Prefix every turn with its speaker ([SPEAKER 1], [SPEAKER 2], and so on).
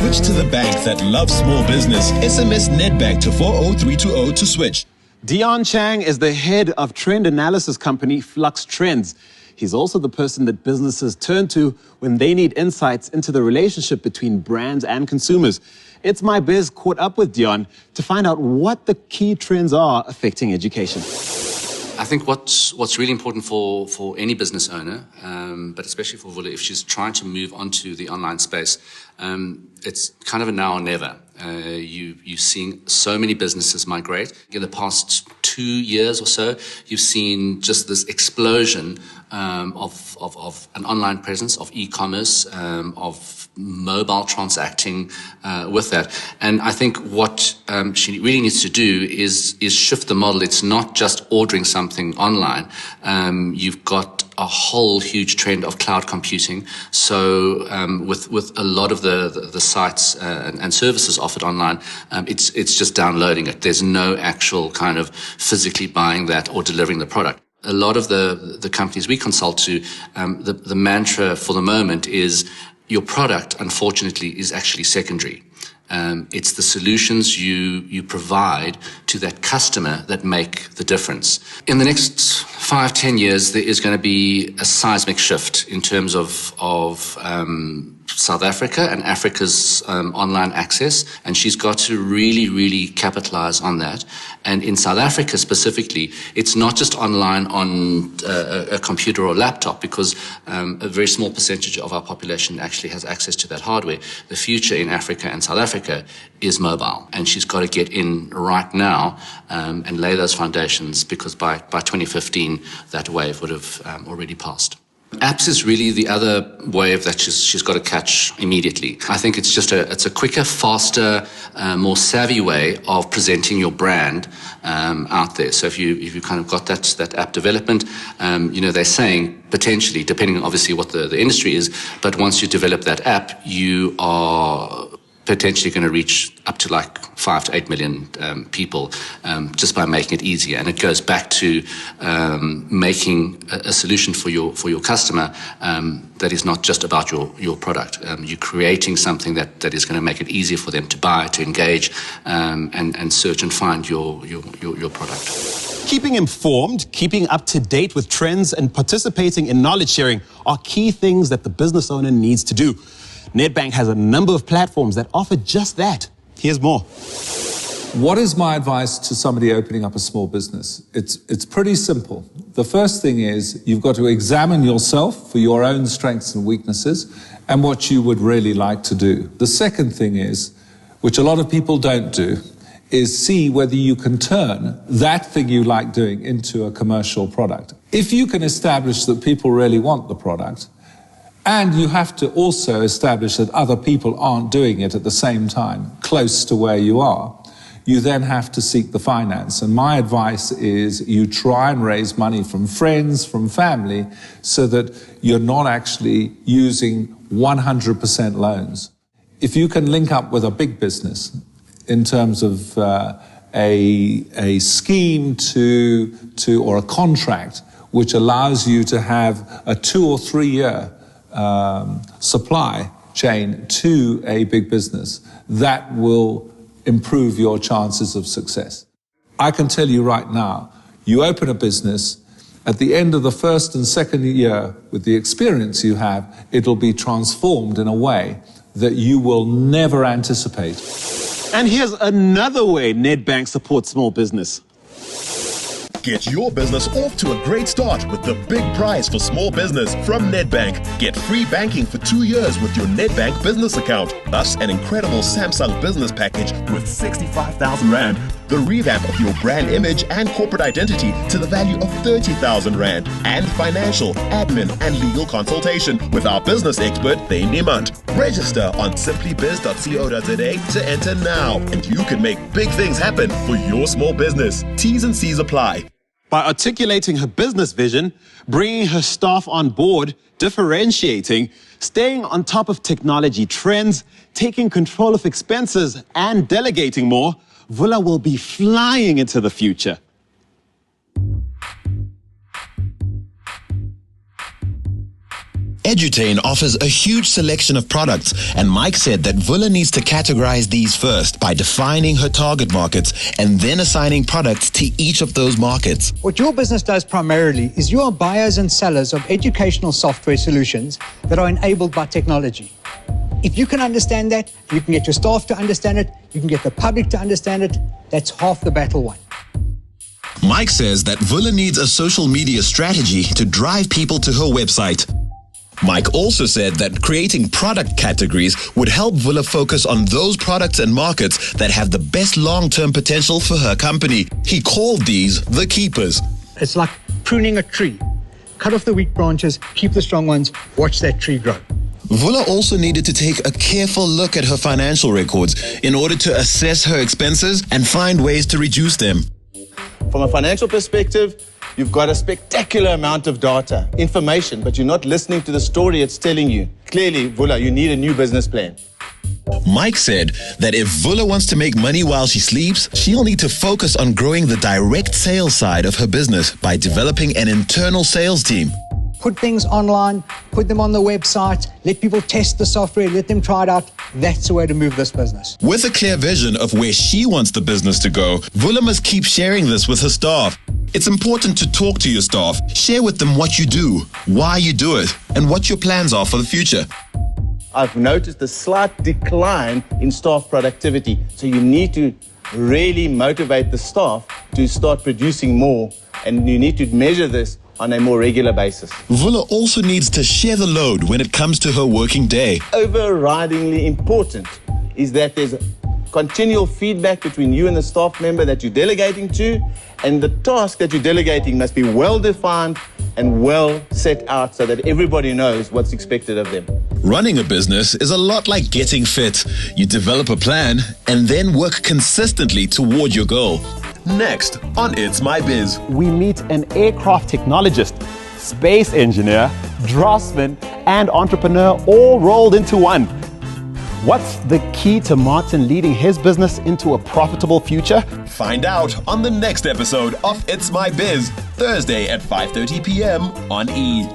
[SPEAKER 1] Switch to the bank that loves small business. SMS Nedbank to 40320 to switch.
[SPEAKER 2] Dion Chang is the head of trend analysis company Flux Trends. He's also the person that businesses turn to when they need insights into the relationship between brands and consumers. It's My Biz caught up with Dion to find out what the key trends are affecting education.
[SPEAKER 3] I think what's really important for any business owner, but especially for Vula, if she's trying to move onto the online space, it's kind of a now or never. You're seeing so many businesses migrate. In the past 2 years or so, you've seen just this explosion of an online presence, of e-commerce, of mobile transacting with that. And I think what she really needs to do is shift the model. It's not just ordering something online. You've got a whole huge trend of cloud computing. So with a lot of the sites and services offered online, it's just downloading it. There's no actual kind of physically buying that or delivering the product. A lot of the companies we consult to, the mantra for the moment is your product, unfortunately, is actually secondary. It's the solutions you provide to that customer that make the difference. In the next 5-10 years, there is going to be a seismic shift in terms of South Africa and Africa's online access, and she's got to really capitalize on that. And in South Africa specifically, it's not just online on a computer or laptop, because a very small percentage of our population actually has access to that hardware. The future in Africa and South Africa is mobile, and she's got to get in right now and lay those foundations, because by 2015 that wave would have already passed. Apps is really the other wave that she's got to catch immediately. I think it's just it's a quicker, faster, more savvy way of presenting your brand out there. So if you kind of got that app development, they're saying potentially, depending on obviously what the industry is, but once you develop that app, you are potentially going to reach up to like 5 to 8 million people just by making it easier. And it goes back to making a solution for your customer that is not just about your product. You're creating something that is going to make it easier for them to buy, to engage, and search and find your product.
[SPEAKER 2] Keeping informed, keeping up to date with trends, and participating in knowledge sharing are key things that the business owner needs to do. Nedbank has a number of platforms that offer just that. Here's more.
[SPEAKER 4] What is my advice to somebody opening up a small business? It's pretty simple. The first thing is you've got to examine yourself for your own strengths and weaknesses and what you would really like to do. The second thing is, which a lot of people don't do, is see whether you can turn that thing you like doing into a commercial product. If you can establish that people really want the product, and you have to also establish that other people aren't doing it at the same time, close to where you are, you then have to seek the finance. And my advice is you try and raise money from friends, from family, so that you're not actually using 100% loans. If you can link up with a big business in terms of a scheme or a contract which allows you to have a 2 or 3 year supply chain to a big business, that will improve your chances of success. I can tell you right now, you open a business, at the end of the first and second year, with the experience you have, it'll be transformed in a way that you will never anticipate.
[SPEAKER 2] And here's another way Nedbank supports small business.
[SPEAKER 1] Get your business off to a great start with the big prize for small business from Nedbank. Get free banking for 2 years with your Nedbank business account, plus an incredible Samsung business package with 65,000 Rand, the revamp of your brand image and corporate identity to the value of 30,000 Rand, and financial, admin and legal consultation with our business expert, Thane Niemand. Register on simplybiz.co.za to enter now, and you can make big things happen for your small business. T's and C's apply.
[SPEAKER 2] By articulating her business vision, bringing her staff on board, differentiating, staying on top of technology trends, taking control of expenses, and delegating more, Vula will be flying into the future.
[SPEAKER 5] Edutain offers a huge selection of products, and Mike said that Vula needs to categorize these first by defining her target markets and then assigning products to each of those markets.
[SPEAKER 6] What your business does primarily is you are buyers and sellers of educational software solutions that are enabled by technology. If you can understand that, you can get your staff to understand it, you can get the public to understand it, that's half the battle won.
[SPEAKER 5] Mike says that Vula needs a social media strategy to drive people to her website. Mike also said that creating product categories would help Vula focus on those products and markets that have the best long-term potential for her company. He called these the keepers.
[SPEAKER 6] It's like pruning a tree. Cut off the weak branches, keep the strong ones, watch that tree grow.
[SPEAKER 5] Vula also needed to take a careful look at her financial records in order to assess her expenses and find ways to reduce them.
[SPEAKER 7] From a financial perspective, you've got a spectacular amount of data, information, but you're not listening to the story it's telling you. Clearly, Vula, you need a new business plan.
[SPEAKER 5] Mike said that if Vula wants to make money while she sleeps, she'll need to focus on growing the direct sales side of her business by developing an internal sales team.
[SPEAKER 6] Put things online, put them on the website, let people test the software, let them try it out. That's the way to move this business.
[SPEAKER 5] With a clear vision of where she wants the business to go, Vula must keep sharing this with her staff. It's important to talk to your staff, share with them what you do, why you do it, and what your plans are for the future.
[SPEAKER 7] I've noticed a slight decline in staff productivity, so you need to really motivate the staff to start producing more, and you need to measure this on a more regular basis.
[SPEAKER 5] Vula also needs to share the load when it comes to her working day.
[SPEAKER 7] Overridingly important is that there's continual feedback between you and the staff member that you're delegating to, and the task that you're delegating must be well defined and well set out so that everybody knows what's expected of them.
[SPEAKER 5] Running a business is a lot like getting fit. You develop a plan and then work consistently toward your goal. Next on It's My Biz,
[SPEAKER 2] we meet an aircraft technologist, space engineer, draftsman, and entrepreneur all rolled into one. What's the key to Martin leading his business into a profitable future?
[SPEAKER 1] Find out on the next episode of It's My Biz, Thursday at 5:30 p.m. on E!